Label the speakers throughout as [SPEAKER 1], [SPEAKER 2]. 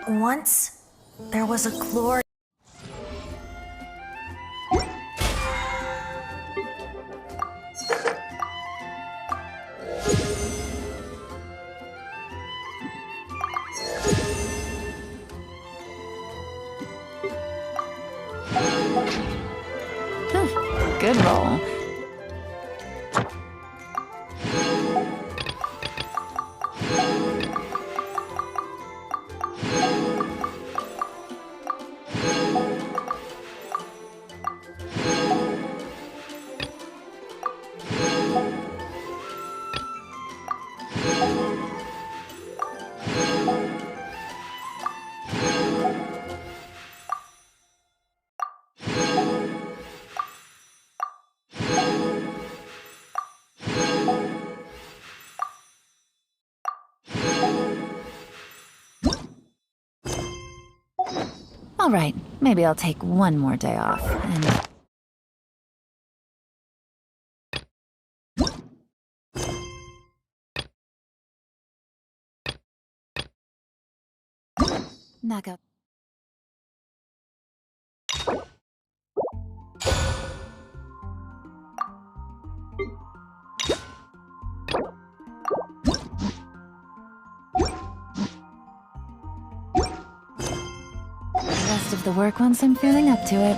[SPEAKER 1] Once, there was a glory.
[SPEAKER 2] Good roll. All right, maybe I'll take one more day off and... knock out. The rest of the work once I'm feeling up to it.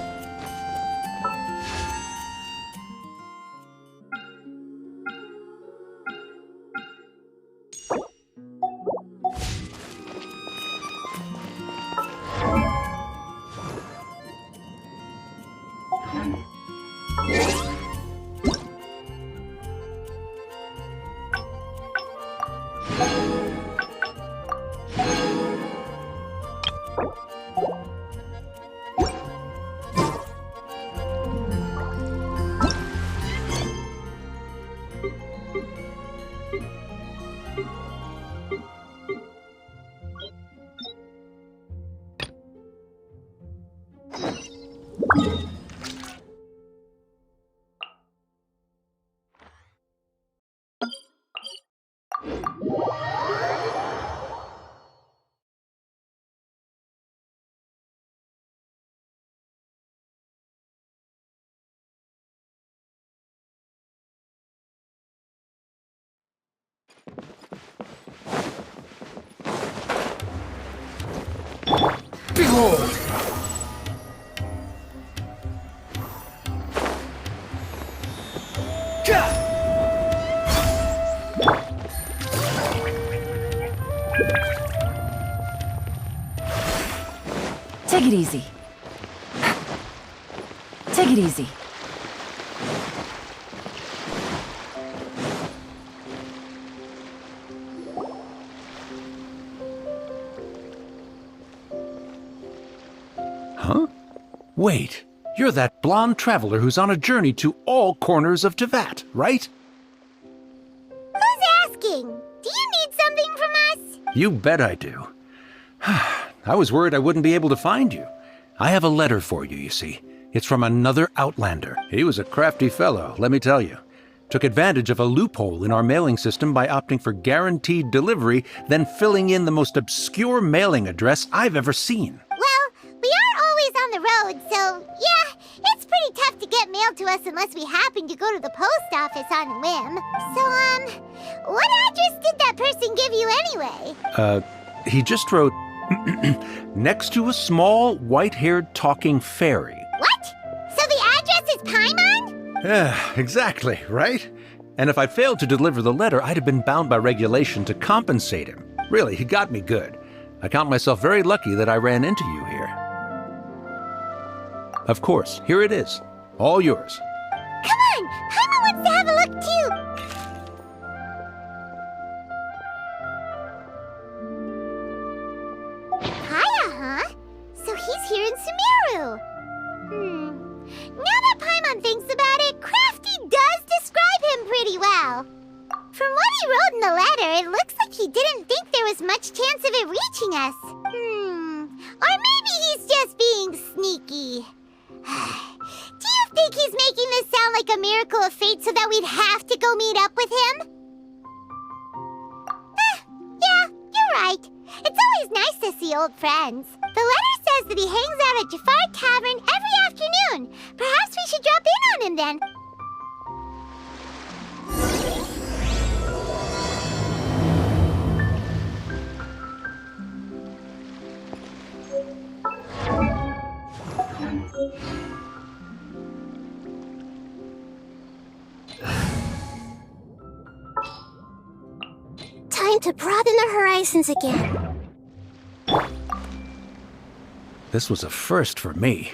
[SPEAKER 3] Behold!
[SPEAKER 2] Take it easy. Take it easy.
[SPEAKER 3] Huh? Wait, you're that blonde traveler who's on a journey to all corners of Teyvat, right?
[SPEAKER 4] Who's asking? Do you need something from us?
[SPEAKER 3] You bet I do. I was worried I wouldn't be able to find you. I have a letter for you, you see. It's from another Outlander. He was a crafty fellow, let me tell you. Took advantage of a loophole in our mailing system by opting for guaranteed delivery, then filling in the most obscure mailing address I've ever seen.
[SPEAKER 4] Well, we are always on the road, so yeah, it's pretty tough to get mail to us unless we happen to go to the post office on a whim. So, what address did that person give you anyway?
[SPEAKER 3] He just wrote, next to a small, white-haired talking fairy.
[SPEAKER 4] What? So the address is Paimon?
[SPEAKER 3] Yeah, exactly, right? And if I failed to deliver the letter, I'd have been bound by regulation to compensate him. Really, he got me good. I count myself very lucky that I ran into you here. Of course, here it is. All yours.
[SPEAKER 4] Come on! Paimon wants to have a look too! Kaya, huh? So he's here in Sumeru. Now that Paimon thinks about it, Crafty does he didn't think there was much chance of it reaching us. Or maybe he's just being sneaky. Do you think he's making this sound like a miracle of fate so that we'd have to go meet up with him? Yeah, you're right. It's always nice to see old friends. The letter says that he hangs out at Jafar Tavern every afternoon. Perhaps we should drop in on him then. Time to broaden the horizons again.
[SPEAKER 3] This was a first for me.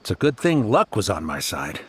[SPEAKER 3] It's a good thing luck was on my side.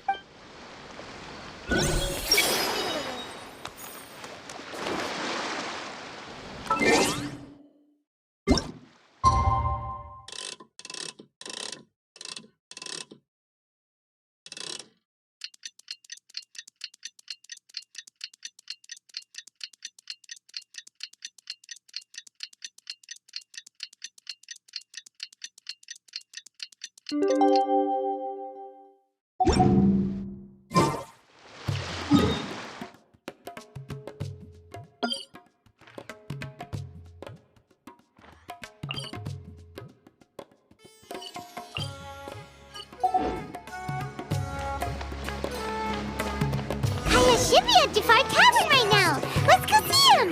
[SPEAKER 4] Kaya should be at Jafar Tavern right now. Let's go see him.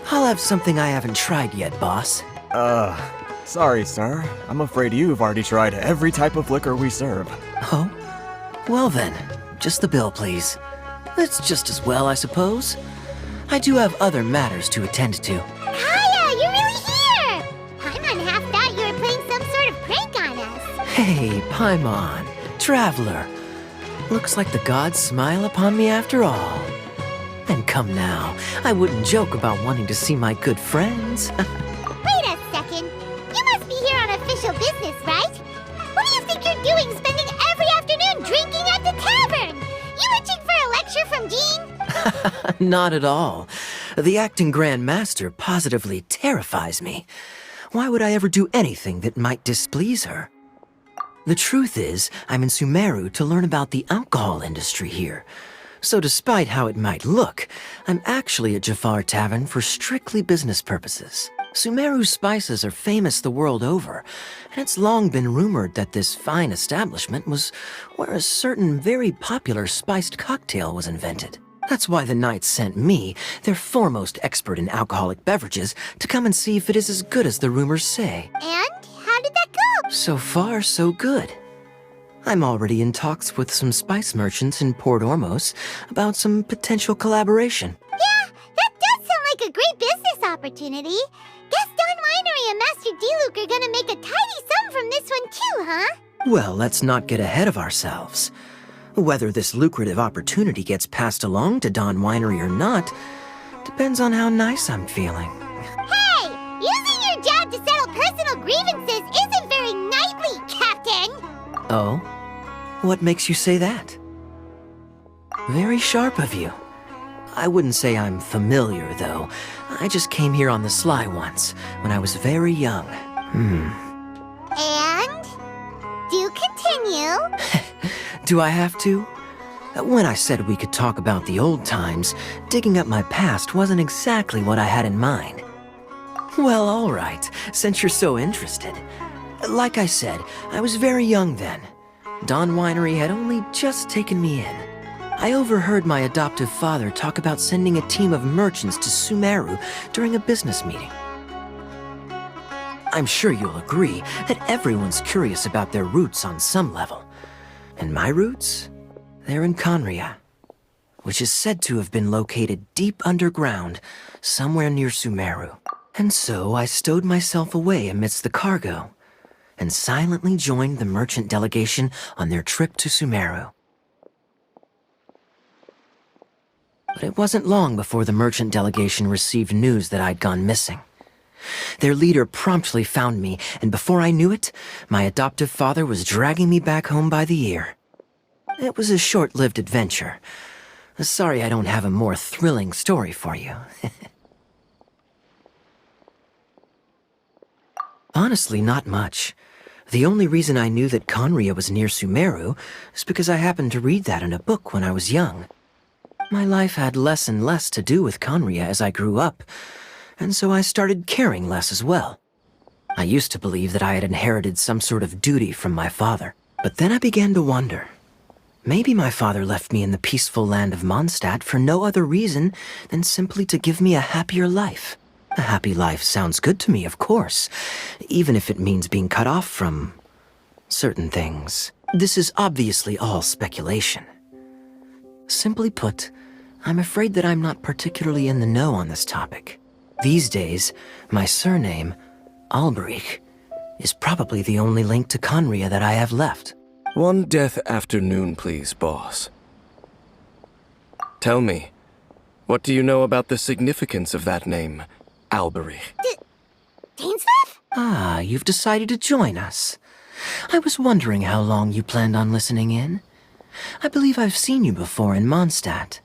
[SPEAKER 5] I'll have something I haven't tried yet, boss.
[SPEAKER 6] Sorry, sir. I'm afraid you've already tried every type of liquor we serve.
[SPEAKER 5] Oh? Well then, just the bill, please. That's just as well, I suppose. I do have other matters to attend to.
[SPEAKER 4] Kaya, you're really here! Paimon half thought you were playing some sort of prank on us.
[SPEAKER 5] Hey, Paimon, traveler. Looks like the gods smile upon me after all. And come now, I wouldn't joke about wanting to see my good friends.
[SPEAKER 4] Wait a second. You must be here on official business, right? What do you think you're doing spending every afternoon drinking at the tavern? You itching for a lecture from Jean?
[SPEAKER 5] Not at all. The acting Grand Master positively terrifies me. Why would I ever do anything that might displease her? The truth is, I'm in Sumeru to learn about the alcohol industry here. So despite how it might look, I'm actually at Jafar Tavern for strictly business purposes. Sumeru's spices are famous the world over, and it's long been rumored that this fine establishment was where a certain very popular spiced cocktail was invented. That's why the Knights sent me, their foremost expert in alcoholic beverages, to come and see if it is as good as the rumors say.
[SPEAKER 4] And how did that go?
[SPEAKER 5] So far, so good. I'm already in talks with some spice merchants in Port Ormos about some potential collaboration.
[SPEAKER 4] Yeah, that does sound like a great business opportunity. Guess Don Winery and Master D-Luke are gonna make a tidy sum from this one too, huh?
[SPEAKER 5] Well, let's not get ahead of ourselves. Whether this lucrative opportunity gets passed along to Don Winery or not depends on how nice I'm feeling.
[SPEAKER 4] Hey! Using your job to settle personal grievances isn't very knightly, Captain!
[SPEAKER 5] Oh? What makes you say that? Very sharp of you. I wouldn't say I'm familiar, though. I just came here on the sly once, when I was very young.
[SPEAKER 4] And? Do continue.
[SPEAKER 5] Do I have to? When I said we could talk about the old times, digging up my past wasn't exactly what I had in mind. Well, all right, since you're so interested. Like I said, I was very young then. Don Winery had only just taken me in. I overheard my adoptive father talk about sending a team of merchants to Sumeru during a business meeting. I'm sure you'll agree that everyone's curious about their roots on some level. And my roots? They're in Conria, which is said to have been located deep underground, somewhere near Sumeru. And so I stowed myself away amidst the cargo, and silently joined the merchant delegation on their trip to Sumeru. But it wasn't long before the merchant delegation received news that I'd gone missing. Their leader promptly found me, and before I knew it, my adoptive father was dragging me back home by the ear. It was a short-lived adventure. Sorry I don't have a more thrilling story for you. Honestly, not much. The only reason I knew that Conria was near Sumeru is because I happened to read that in a book when I was young. My life had less and less to do with Conria as I grew up, and so I started caring less as well. I used to believe that I had inherited some sort of duty from my father, but then I began to wonder. Maybe my father left me in the peaceful land of Mondstadt for no other reason than simply to give me a happier life. A happy life sounds good to me, of course, even if it means being cut off from certain things. This is obviously all speculation. Simply put, I'm afraid that I'm not particularly in the know on this topic. These days, my surname, Alberich, is probably the only link to Conria that I have left.
[SPEAKER 7] One death afternoon, please, boss. Tell me, what do you know about the significance of that name, Alberich?
[SPEAKER 4] Dainsleif?
[SPEAKER 5] Ah, you've decided to join us. I was wondering how long you planned on listening in. I believe I've seen you before in Mondstadt.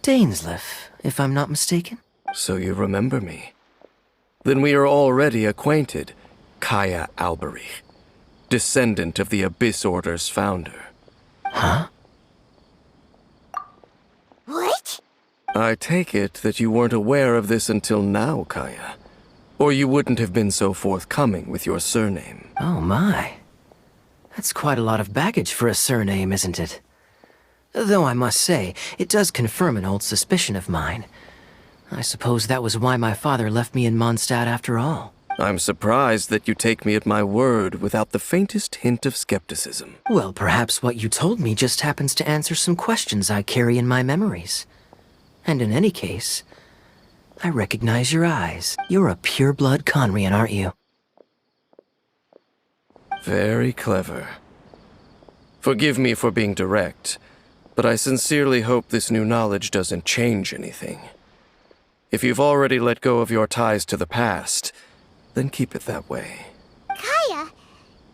[SPEAKER 5] Dainsleif, if I'm not mistaken.
[SPEAKER 7] So you remember me. Then we are already acquainted, Kaya Alberich, descendant of the Abyss Order's founder.
[SPEAKER 5] Huh?
[SPEAKER 4] What?
[SPEAKER 7] I take it that you weren't aware of this until now, Kaya. Or you wouldn't have been so forthcoming with your surname.
[SPEAKER 5] Oh my. That's quite a lot of baggage for a surname, isn't it? Though I must say, it does confirm an old suspicion of mine. I suppose that was why my father left me in Mondstadt after all.
[SPEAKER 7] I'm surprised that you take me at my word without the faintest hint of skepticism.
[SPEAKER 5] Well, perhaps what you told me just happens to answer some questions I carry in my memories. And in any case, I recognize your eyes. You're a pure-blood Conrian, aren't you?
[SPEAKER 7] Very clever. Forgive me for being direct, but I sincerely hope this new knowledge doesn't change anything. If you've already let go of your ties to the past, then keep it that way.
[SPEAKER 4] Kaya,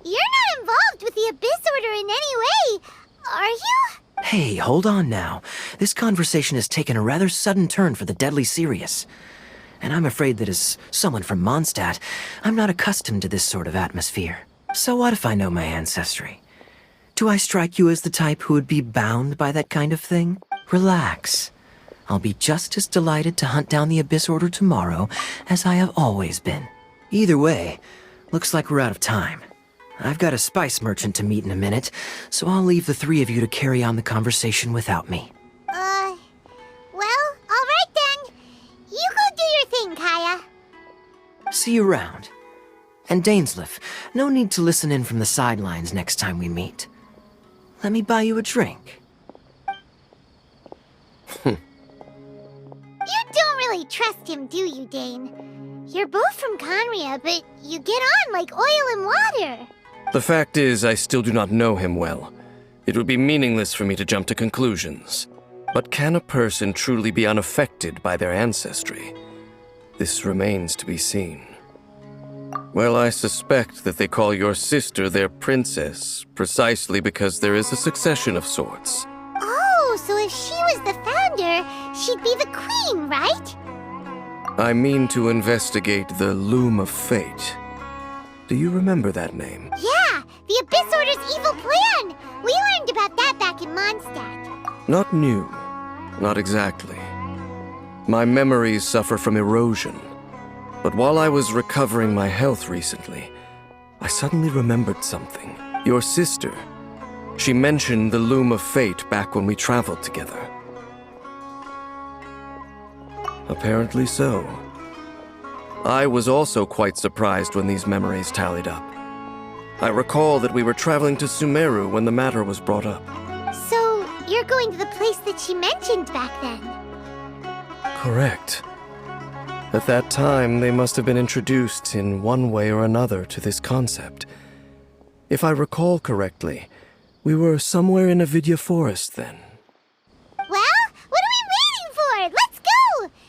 [SPEAKER 4] you're not involved with the Abyss Order in any way, are you?
[SPEAKER 5] Hey, hold on now. This conversation has taken a rather sudden turn for the deadly serious. And I'm afraid that as someone from Mondstadt, I'm not accustomed to this sort of atmosphere. So what if I know my ancestry? Do I strike you as the type who would be bound by that kind of thing? Relax. I'll be just as delighted to hunt down the Abyss Order tomorrow as I have always been. Either way, looks like we're out of time. I've got a spice merchant to meet in a minute, so I'll leave the three of you to carry on the conversation without me.
[SPEAKER 4] Well, alright then. You go do your thing, Kaya.
[SPEAKER 5] See you around. And Dainsleif, no need to listen in from the sidelines next time we meet. Let me buy you a drink.
[SPEAKER 4] You don't really trust him, do you, Dane? You're both from Conria, but you get on like oil and water.
[SPEAKER 7] The fact is, I still do not know him well. It would be meaningless for me to jump to conclusions. But can a person truly be unaffected by their ancestry? This remains to be seen. Well, I suspect that they call your sister their princess, precisely because there is a succession of sorts.
[SPEAKER 4] Oh, so if she was the founder, she'd be the queen, right?
[SPEAKER 7] I mean to investigate the Loom of Fate. Do you remember that name?
[SPEAKER 4] Yeah, the Abyss Order's evil plan! We learned about that back in Mondstadt.
[SPEAKER 7] Not new. Not exactly. My memories suffer from erosion. But while I was recovering my health recently, I suddenly remembered something. Your sister. She mentioned the Loom of Fate back when we traveled together. Apparently so. I was also quite surprised when these memories tallied up. I recall that we were traveling to Sumeru when the matter was brought up.
[SPEAKER 4] So, you're going to the place that she mentioned back then?
[SPEAKER 7] Correct. At that time, they must have been introduced in one way or another to this concept. If I recall correctly, we were somewhere in a Vidya forest then.
[SPEAKER 4] Well, what are we waiting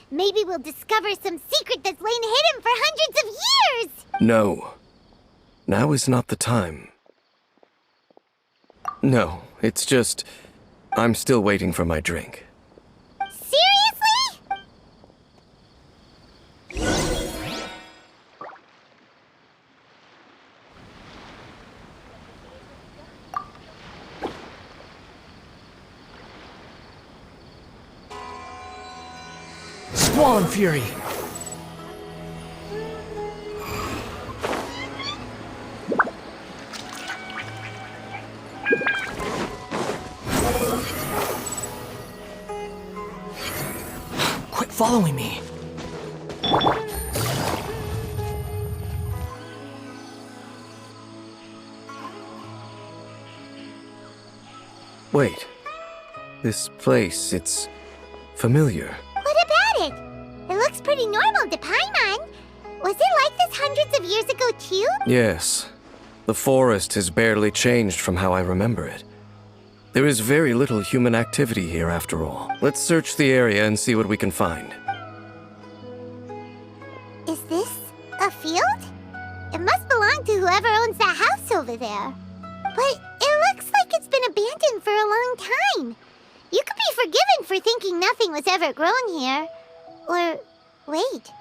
[SPEAKER 4] Maybe we'll discover some secret that's lain hidden for hundreds of years!
[SPEAKER 7] No. Now is not the time. No, it's just... I'm still waiting for my drink.
[SPEAKER 4] Seriously?
[SPEAKER 8] Squall and Fury! Quit following me!
[SPEAKER 7] Wait. This place, it's... familiar.
[SPEAKER 4] What about it? It looks pretty normal to Paimon. Was it like this hundreds of years ago too?
[SPEAKER 7] Yes. The forest has barely changed from how I remember it. There is very little human activity here after all. Let's search the area and see what we can find.
[SPEAKER 4] Is this a field? It must belong to whoever owns that house over there. But it looks like it's been abandoned for a long time. You could be forgiven for thinking nothing was ever grown here. Or, wait,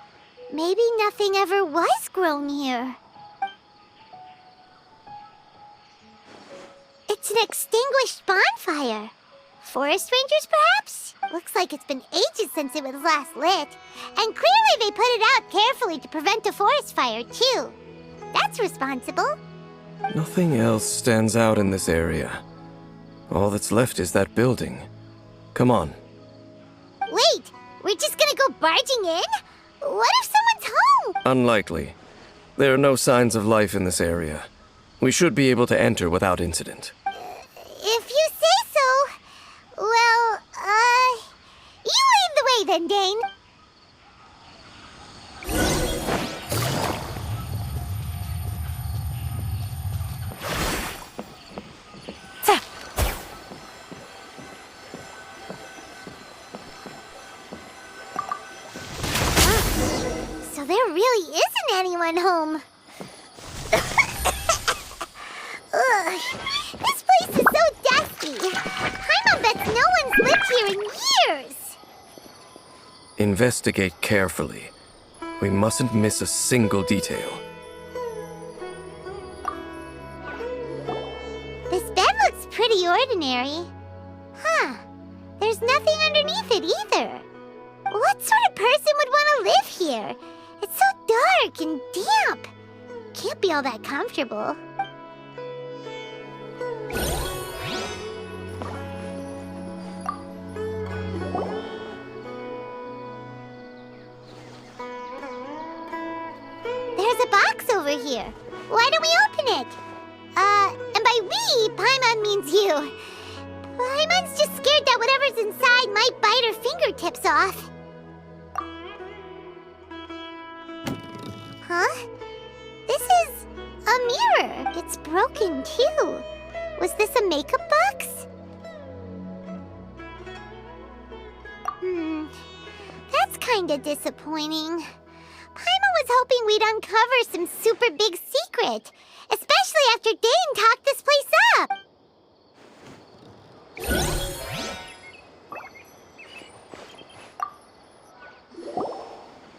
[SPEAKER 4] maybe nothing ever was grown here. It's an extinguished bonfire. Forest rangers, perhaps? Looks like it's been ages since it was last lit. And clearly they put it out carefully to prevent a forest fire, too. That's responsible.
[SPEAKER 7] Nothing else stands out in this area. All that's left is that building. Come on.
[SPEAKER 4] Wait, we're just gonna go barging in? What if someone's home?
[SPEAKER 7] Unlikely. There are no signs of life in this area. We should be able to enter without incident.
[SPEAKER 4] If you say so. Well, you lead the way then, Dane. So there really isn't anyone home. Ugh, this place is so dusty. Paimon bets no one's lived here in years.
[SPEAKER 7] Investigate carefully. We mustn't miss a single detail.
[SPEAKER 4] This bed looks pretty ordinary. Huh. There's nothing underneath it either. What sort of person would want to live here? It's so dark and damp. Can't be all that comfortable. There's a box over here. Why don't we open it? And by we, Paimon means you. Paimon's just scared that whatever's inside might bite her fingertips off. Huh? This is a mirror. It's broken, too. Was this a makeup box? That's kinda disappointing. Paimon was hoping we'd uncover some super big secret, especially after Dane talked this place up.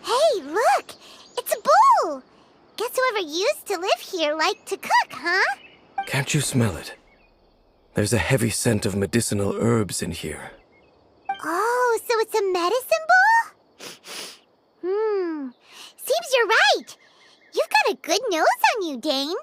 [SPEAKER 4] Hey, look! It's a bowl! Guess whoever used to live here liked to cook, huh?
[SPEAKER 7] Can't you smell it? There's a heavy scent of medicinal herbs in here.
[SPEAKER 4] Oh, so it's a medicine bowl? Seems you're right. You've got a good nose on you, Dane.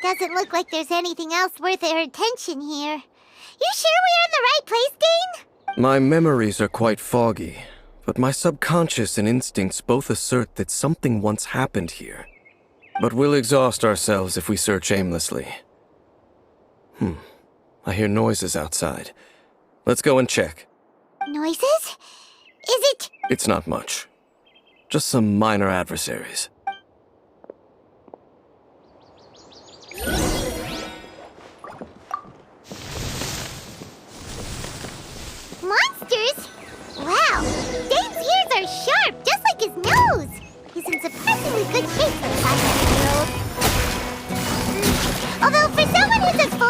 [SPEAKER 4] Doesn't look like there's anything else worth our attention here. You sure we're in the right place, Dane?
[SPEAKER 7] My memories are quite foggy, but my subconscious and instincts both assert that something once happened here. But we'll exhaust ourselves if we search aimlessly. I hear noises outside. Let's go and check.
[SPEAKER 4] Noises? Is it...
[SPEAKER 7] It's not much. Just some minor adversaries.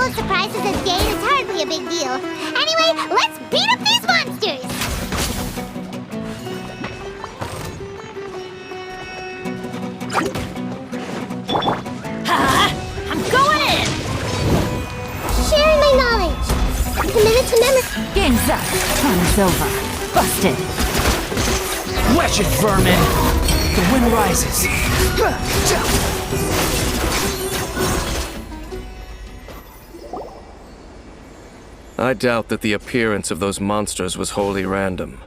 [SPEAKER 4] full of surprises as Jade, it's hardly a big deal. Anyway, let's beat up these monsters!
[SPEAKER 1] I'm going in!
[SPEAKER 4] Sharing my knowledge. Committed to memory.
[SPEAKER 2] Game's up. Time's over. Busted.
[SPEAKER 8] Wretched vermin! The wind rises.
[SPEAKER 7] I doubt that the appearance of those monsters was wholly random.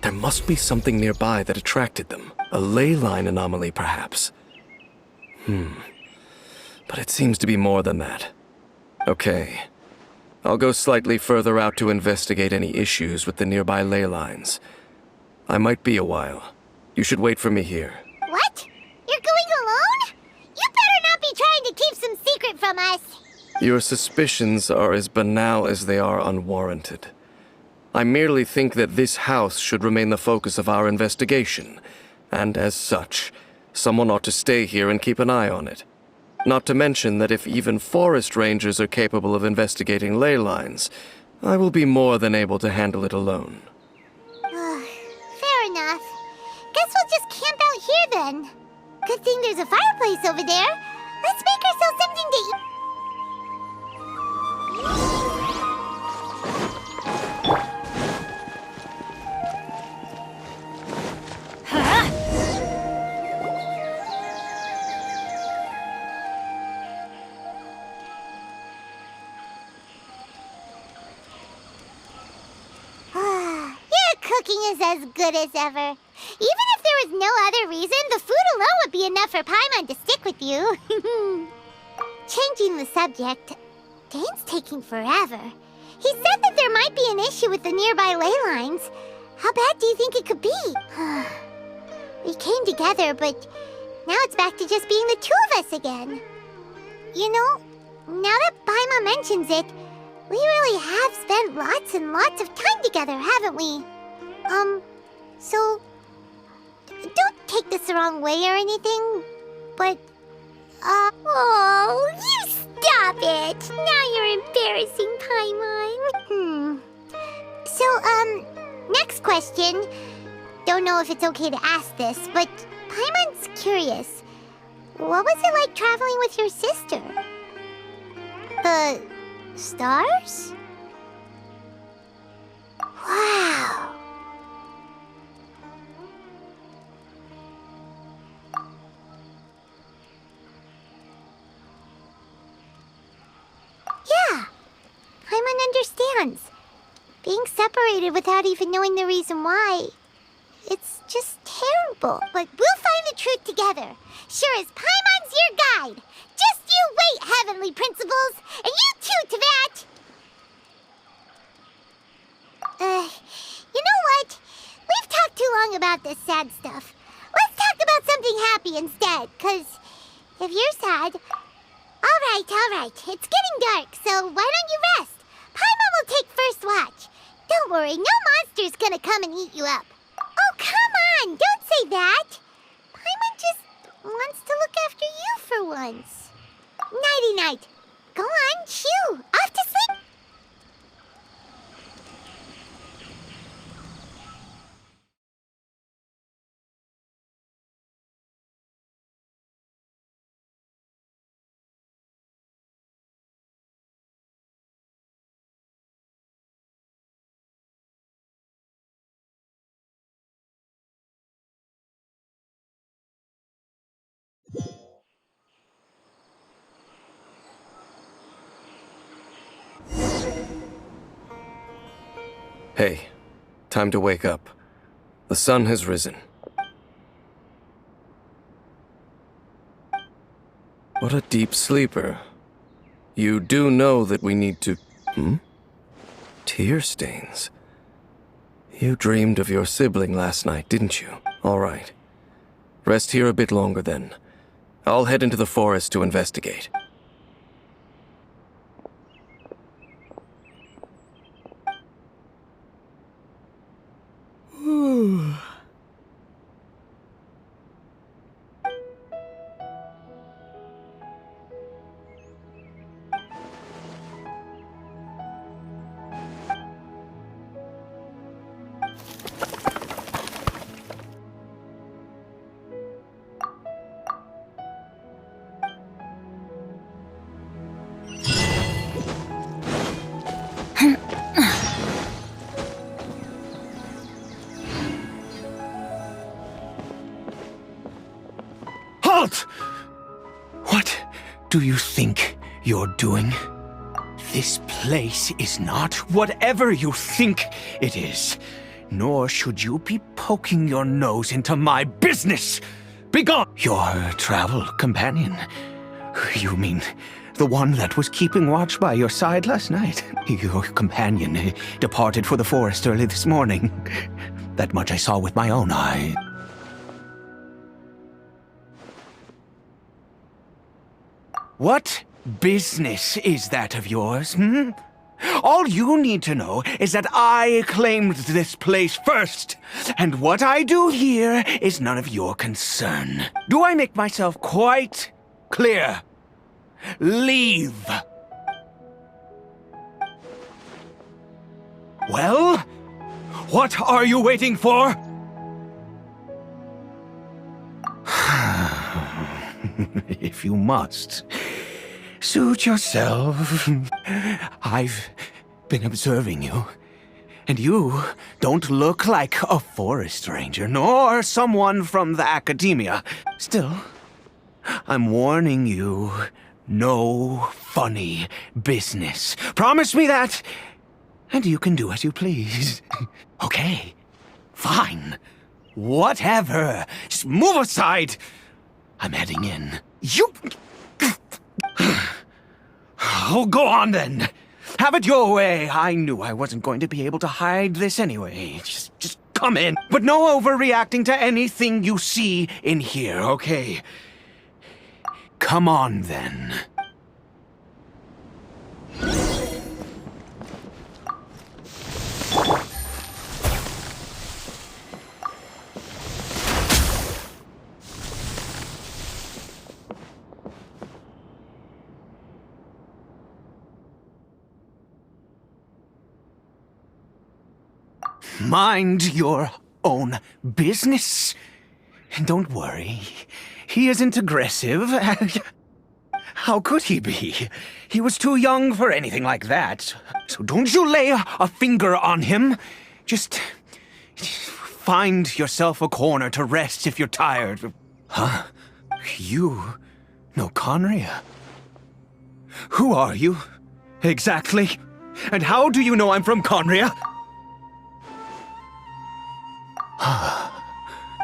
[SPEAKER 7] There must be something nearby that attracted them. A ley line anomaly, perhaps. But it seems to be more than that. Okay. I'll go slightly further out to investigate any issues with the nearby ley lines. I might be a while. You should wait for me here.
[SPEAKER 4] What? You're going alone? You better not be trying to keep some secret from us.
[SPEAKER 7] Your suspicions are as banal as they are unwarranted. I merely think that this house should remain the focus of our investigation, and as such, someone ought to stay here and keep an eye on it. Not to mention that if even forest rangers are capable of investigating ley lines, I will be more than able to handle it alone.
[SPEAKER 4] Fair enough. Guess we'll just camp out here then. Good thing there's a fireplace over there. Let's make ourselves something to eat. Cooking is as good as ever. Even if there was no other reason, the food alone would be enough for Paimon to stick with you. Changing the subject, Dane's taking forever. He said that there might be an issue with the nearby ley lines. How bad do you think it could be? We came together, but now it's back to just being the two of us again. You know, now that Paimon mentions it, we really have spent lots and lots of time together, haven't we? So, don't take this the wrong way or anything, but, oh, you stop it! Now you're embarrassing, Paimon. So, next question. Don't know if it's okay to ask this, but Paimon's curious. What was it like traveling with your sister? The stars? Wow. Yeah, Paimon understands. Being separated without even knowing the reason why, it's just terrible. But we'll find the truth together. Sure as Paimon's your guide. Just you wait, Heavenly Principles, and you too, Teyvat! You know what? We've talked too long about this sad stuff. Let's talk about something happy instead, 'cause if you're sad... All right. It's getting dark, so why don't you rest? Paimon will take first watch. Don't worry, no monster's gonna come and eat you up. Oh, come on! Don't say that! Paimon just wants to look after you for once. Nighty-night. Go on, chew. Off to sleep.
[SPEAKER 7] Hey, time to wake up. The sun has risen. What a deep sleeper. You do know that we need to... Tear stains. You dreamed of your sibling last night, didn't you? All right. Rest here a bit longer then. I'll head into the forest to investigate.
[SPEAKER 9] do you think you're doing? This place is not whatever you think it is. Nor should you be poking your nose into my business. Begone! Your travel companion. You mean the one that was keeping watch by your side last night? Your companion departed for the forest early this morning. That much I saw with my own eye. What business is that of yours, hmm? All you need to know is that I claimed this place first, and what I do here is none of your concern. Do I make myself quite clear? Leave. Well, what are you waiting for? If you must, suit yourself. I've been observing you, and you don't look like a forest ranger, nor someone from the academia. Still, I'm warning you, no funny business. Promise me that, and you can do as you please. Okay, fine. Whatever. Just move aside. I'm heading in. You... Oh, go on then. Have it your way. I knew I wasn't going to be able to hide this anyway. Just come in. But no overreacting to anything you see in here, okay? Come on then. Mind your own business. Don't worry. He isn't aggressive. How could he be? He was too young for anything like that. So don't you lay a finger on him. Just find yourself a corner to rest if you're tired. Huh? You know Conria? Who are you? Exactly. And how do you know I'm from Conria?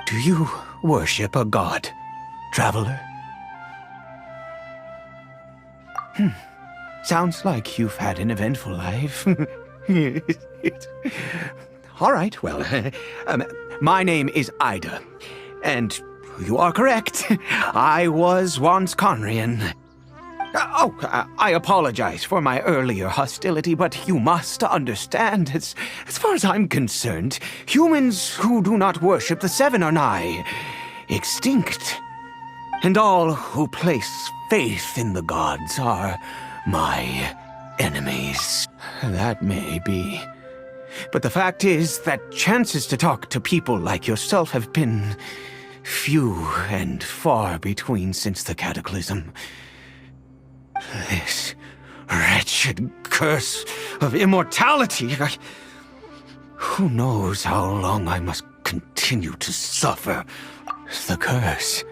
[SPEAKER 9] Do you worship a god, traveler? Sounds like you've had an eventful life. All right, well, my name is Ida, and you are correct. I was once Conrian. I apologize for my earlier hostility, but you must understand, as far as I'm concerned, humans who do not worship the Seven are nigh extinct. And all who place faith in the gods are my enemies. That may be. But the fact is that chances to talk to people like yourself have been few and far between since the cataclysm. This wretched curse of immortality. Who knows how long I must continue to suffer the curse?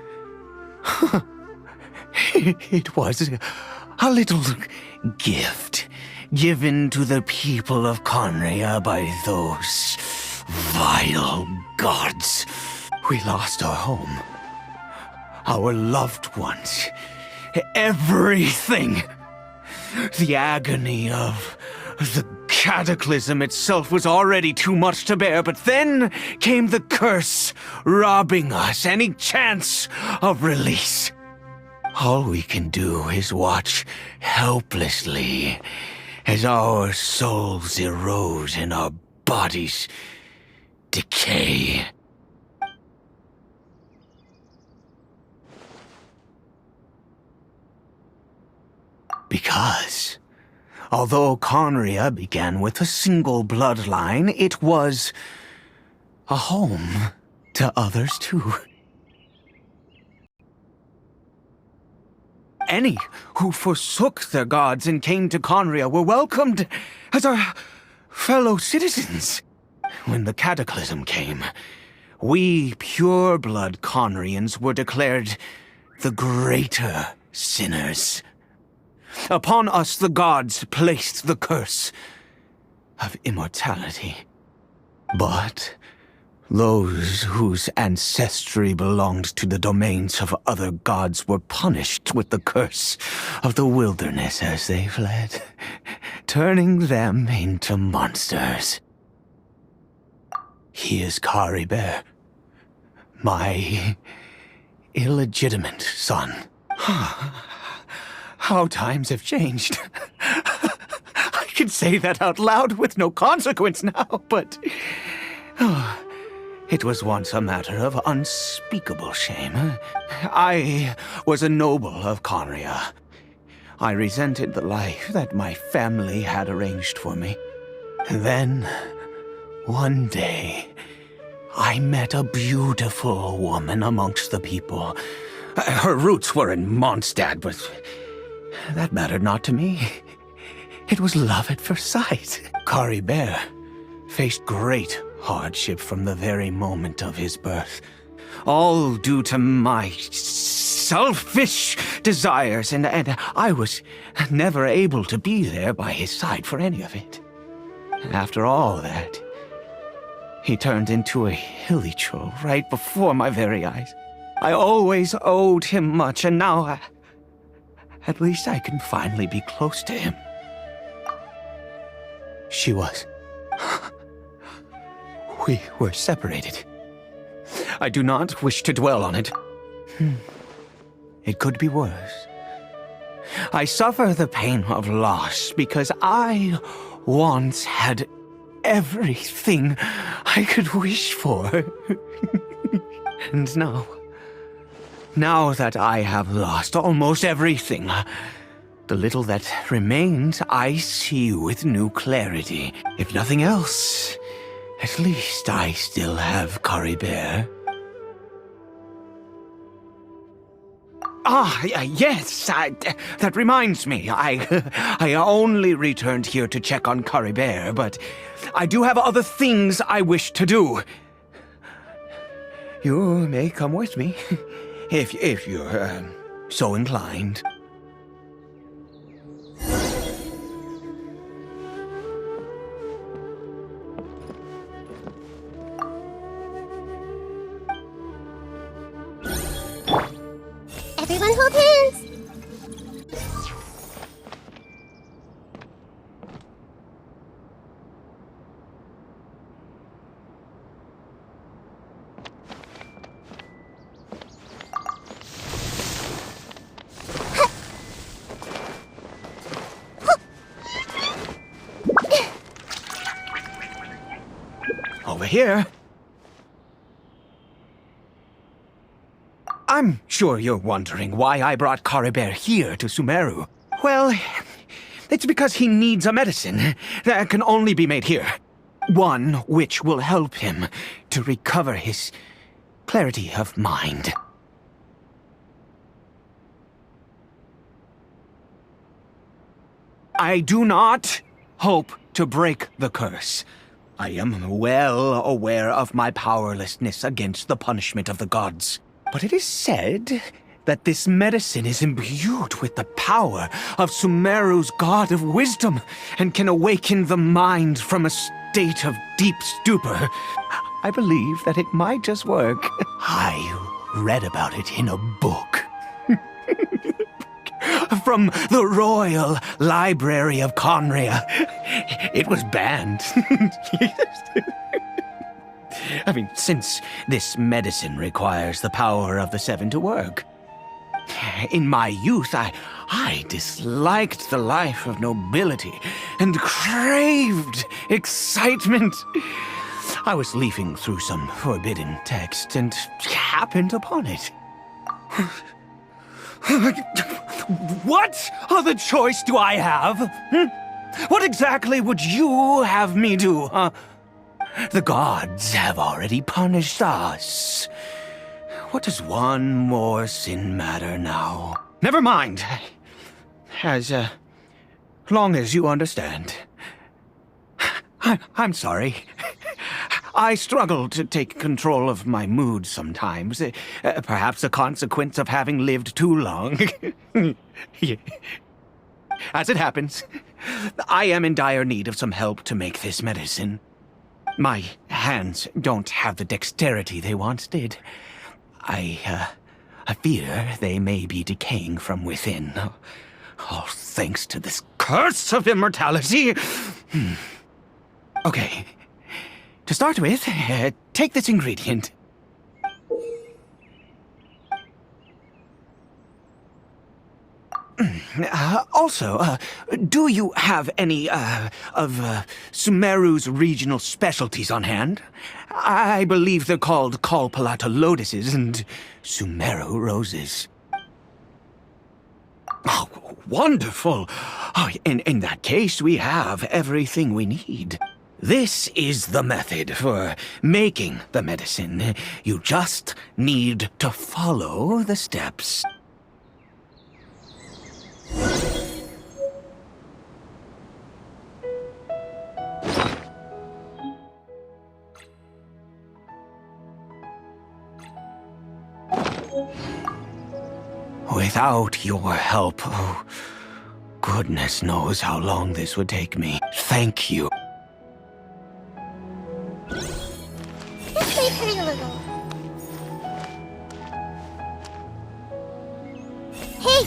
[SPEAKER 9] It was a little gift given to the people of Conria by those vile gods. We lost our home, our loved ones, everything. The agony of the cataclysm itself was already too much to bear, but then came the curse, robbing us any chance of release. All we can do is watch helplessly as our souls erode and our bodies decay. Because, although Conria began with a single bloodline, it was a home to others too. Any who forsook their gods and came to Conria were welcomed as our fellow citizens. When the cataclysm came, we pure-blood Conrians were declared the greater sinners. Upon us the gods placed the curse of immortality. But those whose ancestry belonged to the domains of other gods were punished with the curse of the wilderness as they fled, turning them into monsters. He is Kari Bear, my illegitimate son. How times have changed. I can say that out loud with no consequence now, but it was once a matter of unspeakable shame. I was a noble of Conria. I resented the life that my family had arranged for me. Then, one day, I met a beautiful woman amongst the people. Her roots were in Mondstadt, but that mattered not to me. It was love at first sight. Kari Bear faced great hardship from the very moment of his birth. All due to my selfish desires, and I was never able to be there by his side for any of it. After all that, he turned into a hilly troll right before my very eyes. I always owed him much, and now at least I can finally be close to him. She was. We were separated. I do not wish to dwell on it. It could be worse. I suffer the pain of loss because I once had everything I could wish for. And now that I have lost almost everything, the little that remains I see with new clarity. If nothing else, at least I still have Kari Bear. Yes, that reminds me. I only returned here to check on Kari Bear, but I do have other things I wish to do. You may come with me, if you're so inclined.
[SPEAKER 4] Everyone hold hands!
[SPEAKER 9] Over here. I'm sure you're wondering why I brought Kari Bear here to Sumeru. Well, it's because he needs a medicine that can only be made here. One which will help him to recover his clarity of mind. I do not hope to break the curse. I am well aware of my powerlessness against the punishment of the gods. But it is said that this medicine is imbued with the power of Sumeru's god of wisdom and can awaken the mind from a state of deep stupor. I believe that it might just work. I read about it in a book. From the Royal Library of Conria. It was banned. I mean, since this medicine requires the power of the Seven to work. In my youth, I disliked the life of nobility and craved excitement. I was leafing through some forbidden text and happened upon it. What other choice do I have? What exactly would you have me do, huh? The gods have already punished us. What does one more sin matter now? Never mind. As long as you understand. I'm sorry. I struggle to take control of my mood sometimes. Perhaps a consequence of having lived too long. as it happens, I am in dire need of some help to make this medicine. My hands don't have the dexterity they once did. I fear they may be decaying from within. All thanks to this curse of immortality. Okay. To start with, take this ingredient. Also, do you have any, of Sumeru's regional specialties on hand? I believe they're called Kalpalata lotuses and Sumeru roses. Oh, wonderful! Oh, in that case, we have everything we need. This is the method for making the medicine. You just need to follow the steps. Without your help, oh, goodness knows how long this would take me. Thank you.
[SPEAKER 4] Just wait for a little. Hey!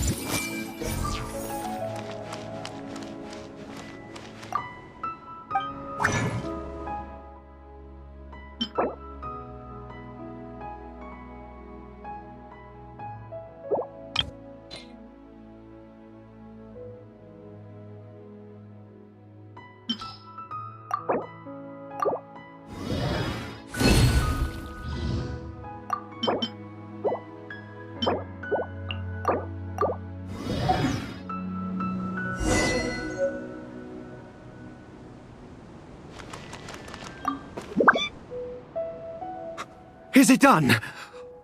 [SPEAKER 9] Is it done?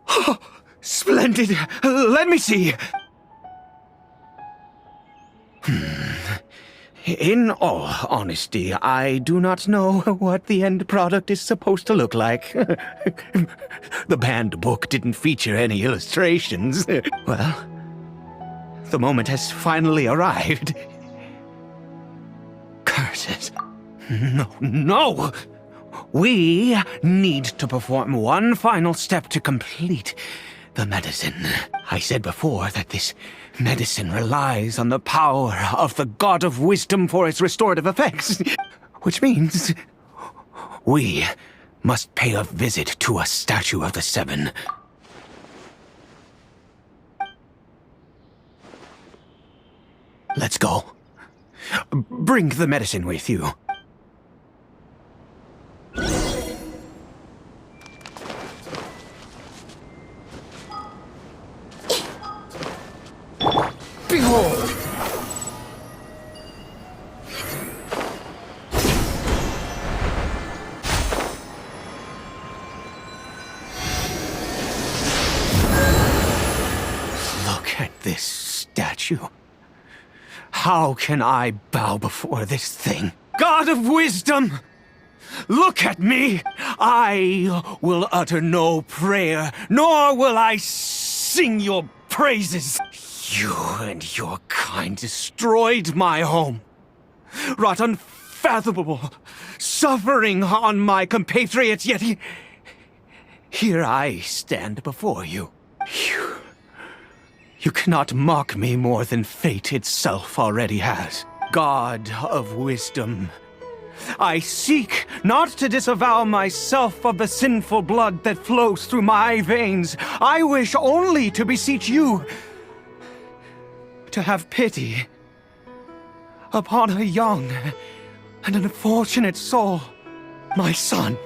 [SPEAKER 9] Oh, splendid. Let me see. In all honesty, I do not know what the end product is supposed to look like. The banned book didn't feature any illustrations. Well, the moment has finally arrived. Curses. No! We need to perform one final step to complete the medicine. I said before that this medicine relies on the power of the God of Wisdom for its restorative effects. Which means we must pay a visit to a statue of the Seven. Let's go. Bring the medicine with you. Behold! Look at this statue. How can I bow before this thing? God of Wisdom! Look at me! I will utter no prayer, nor will I sing your praises. You and your kind destroyed my home, wrought unfathomable suffering on my compatriots, yet here I stand before you. You cannot mock me more than fate itself already has. God of Wisdom, I seek not to disavow myself of the sinful blood that flows through my veins. I wish only to beseech you to have pity upon a young and unfortunate soul. My son,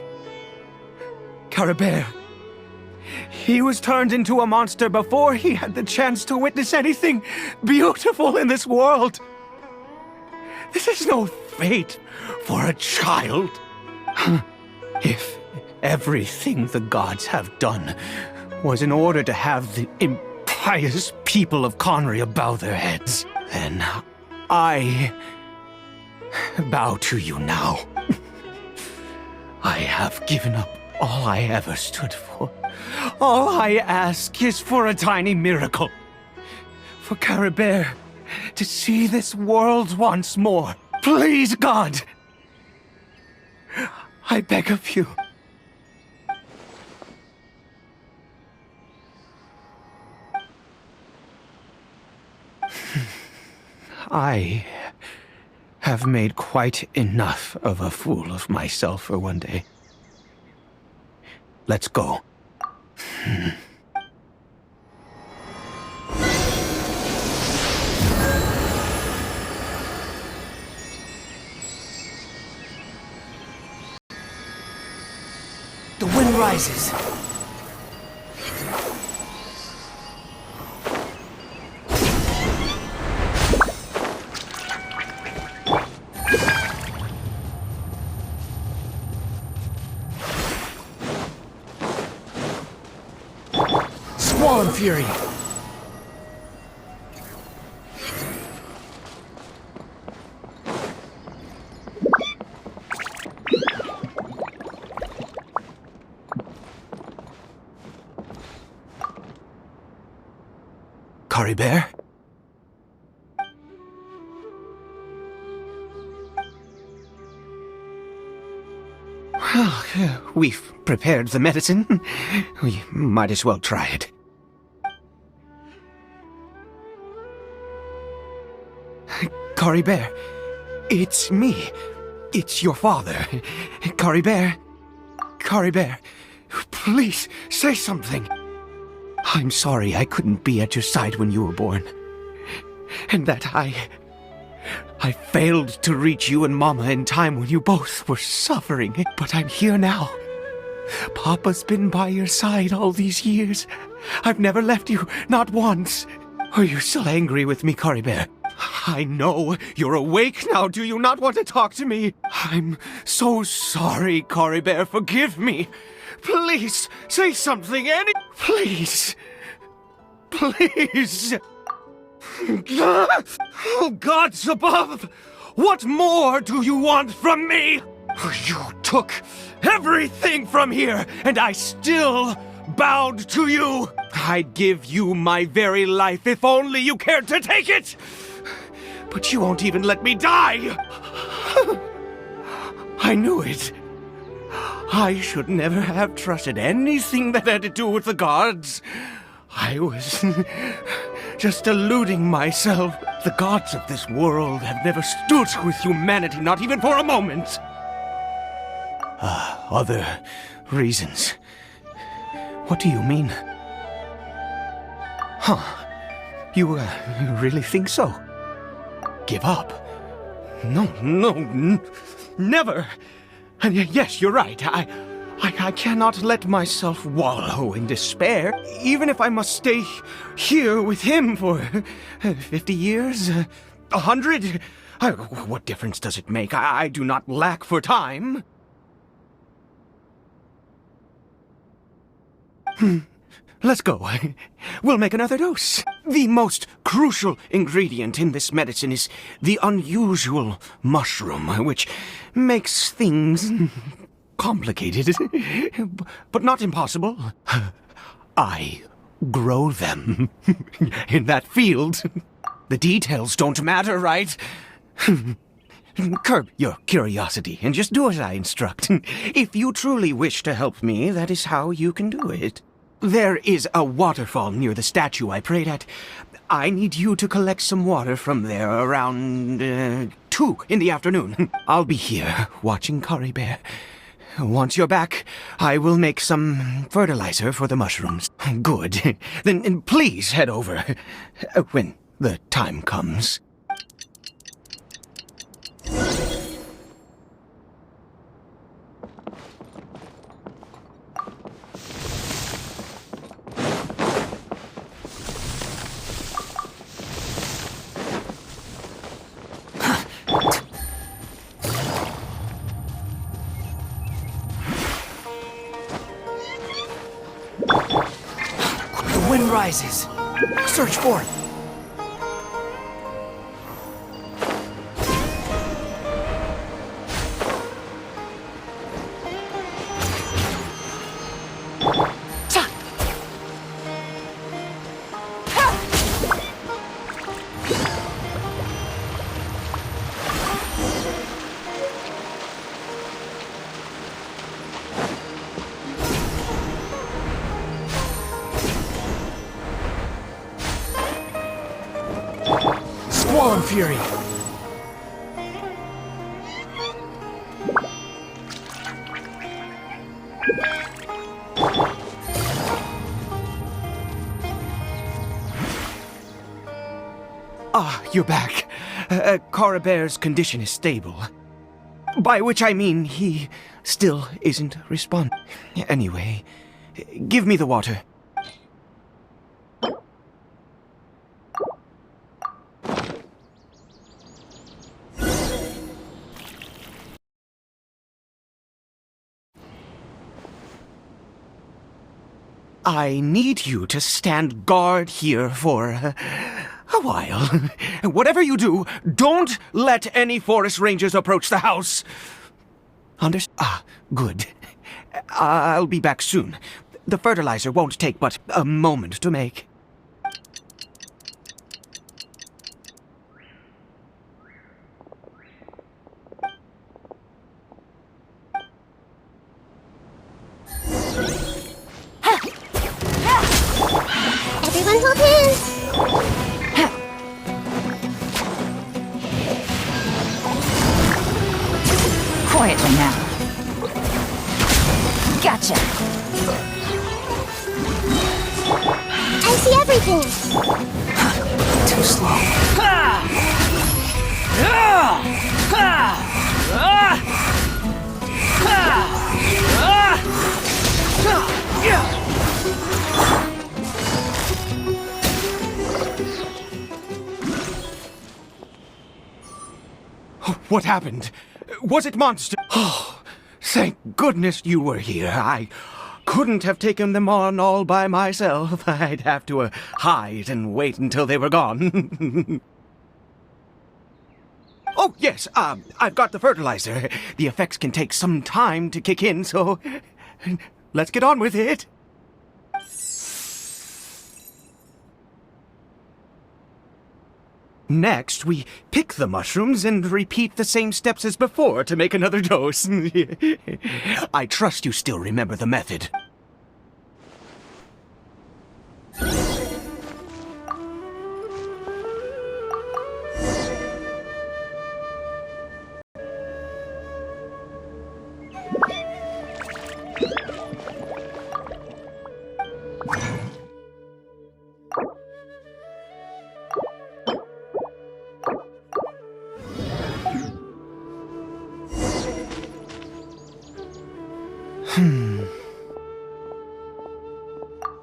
[SPEAKER 9] Caribert. He was turned into a monster before he had the chance to witness anything beautiful in this world. This is no fate for a child. If everything the gods have done was in order to have the impious people of Conria bow their heads, then I bow to you now. I have given up all I ever stood for. All I ask is for a tiny miracle. For Caribert to see this world once more. Please, God! I beg of you. I have made quite enough of a fool of myself for one day. Let's go.
[SPEAKER 8] The wind rises. Squall and fury.
[SPEAKER 9] Curry Bear? Well, we've prepared the medicine. We might as well try it. Curry Bear, it's me. It's your father. Curry Bear. Curry Bear, please say something. I'm sorry I couldn't be at your side when you were born. And that I failed to reach you and Mama in time when you both were suffering. But I'm here now. Papa's been by your side all these years. I've never left you, not once. Are you still angry with me, Curry Bear? I know you're awake now. Do you not want to talk to me? I'm so sorry, Curry Bear. Forgive me. Please, say something, Please. Please. Oh, gods above! What more do you want from me? You took everything from here, and I still bowed to you. I'd give you my very life if only you cared to take it. But you won't even let me die. I knew it. I should never have trusted anything that had to do with the gods. I was just deluding myself. The gods of this world have never stood with humanity, not even for a moment. Other reasons. What do you mean? Huh. You really think so? Give up? No, never. And yes, you're right. I cannot let myself wallow in despair, even if I must stay here with him for 50 years, 100. What difference does it make? I do not lack for time. Let's go. We'll make another dose. The most crucial ingredient in this medicine is the unusual mushroom, which makes things complicated, but not impossible. I grow them in that field. The details don't matter, right? Curb your curiosity and just do as I instruct. If you truly wish to help me, that is how you can do it. There is a waterfall near the statue I prayed at. I need you to collect some water from there around 2 in the afternoon. I'll be here watching Curry Bear. Once you're back, I will make some fertilizer for the mushrooms. Good. Then please head over when the time comes.
[SPEAKER 8] The wind rises. Search for it.
[SPEAKER 9] fury. Ah, you're back. Coribert's condition is stable. By which I mean he still isn't responding. Anyway, give me the water. I need you to stand guard here for a while. Whatever you do, don't let any forest rangers approach the house. Good. I'll be back soon. The fertilizer won't take but a moment to make.
[SPEAKER 4] Everyone hold hands.
[SPEAKER 2] Quietly now. Gotcha.
[SPEAKER 4] I see everything.
[SPEAKER 8] Too slow.
[SPEAKER 9] What happened? Was it monster? Oh, thank goodness you were here. I couldn't have taken them on all by myself. I'd have to hide and wait until they were gone. Oh, yes, I've got the fertilizer. The effects can take some time to kick in, so let's get on with it. Next, we pick the mushrooms and repeat the same steps as before to make another dose. I trust you still remember the method.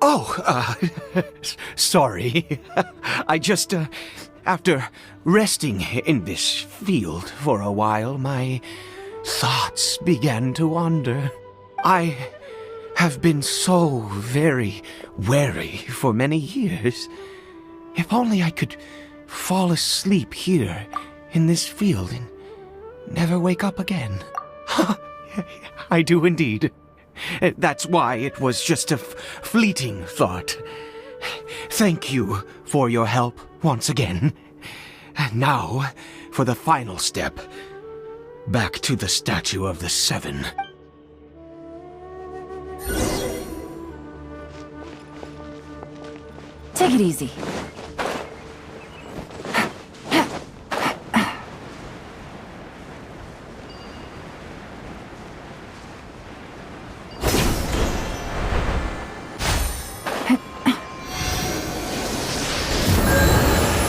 [SPEAKER 9] Oh, sorry. I just, after resting in this field for a while, my thoughts began to wander. I have been so very wary for many years. If only I could fall asleep here in this field and never wake up again. I do indeed. That's why it was just a fleeting thought. Thank you for your help once again. And now, for the final step. Back to the Statue of the Seven.
[SPEAKER 2] Take it easy.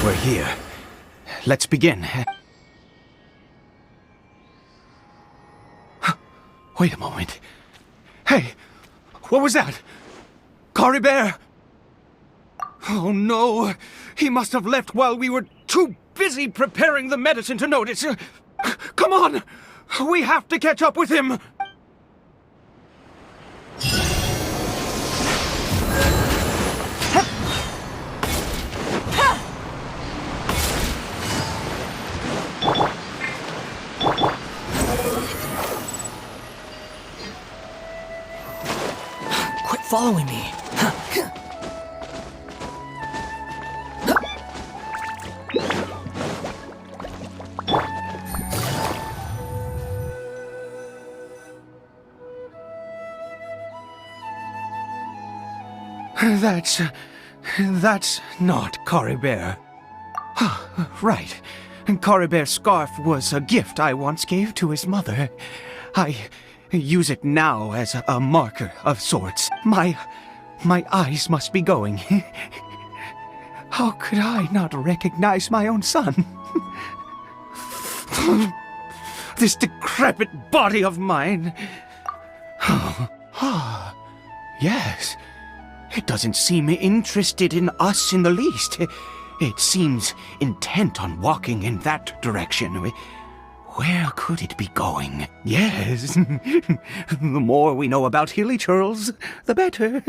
[SPEAKER 9] We're here. Let's begin. Wait a moment. Hey, what was that? Coribert? Oh no, he must have left while we were too busy preparing the medicine to notice. Come on, we have to catch up with him.
[SPEAKER 8] Quit following me.
[SPEAKER 9] That's not Coribert. Right. Coribear's scarf was a gift I once gave to his mother. I use it now as a marker of sorts. My eyes must be going. How could I not recognize my own son? This decrepit body of mine. Yes. It doesn't seem interested in us in the least. It seems intent on walking in that direction. Where could it be going? Yes. The more we know about Hilly Churls, the better.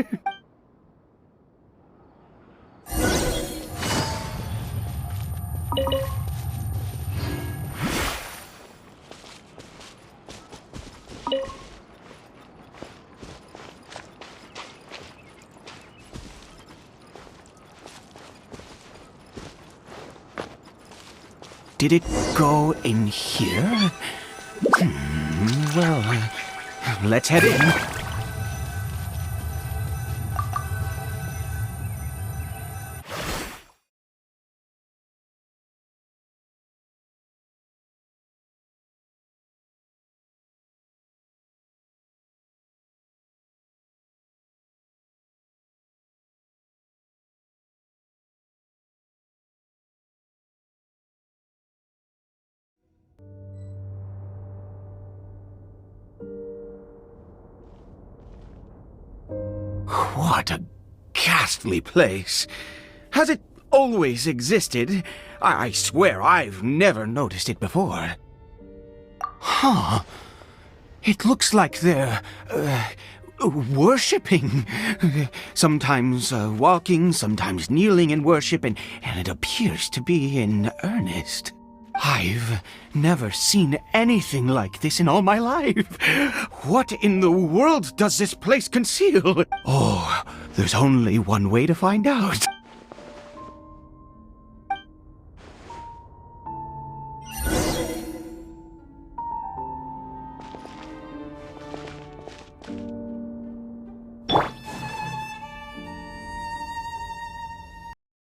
[SPEAKER 9] Did it go in here? Well, let's head in. What a ghastly place. Has it always existed? I swear I've never noticed it before. Huh. It looks like they're, worshipping. Sometimes walking, sometimes kneeling in worship, and it appears to be in earnest. I've never seen anything like this in all my life. What in the world does this place conceal? Oh, there's only one way to find out.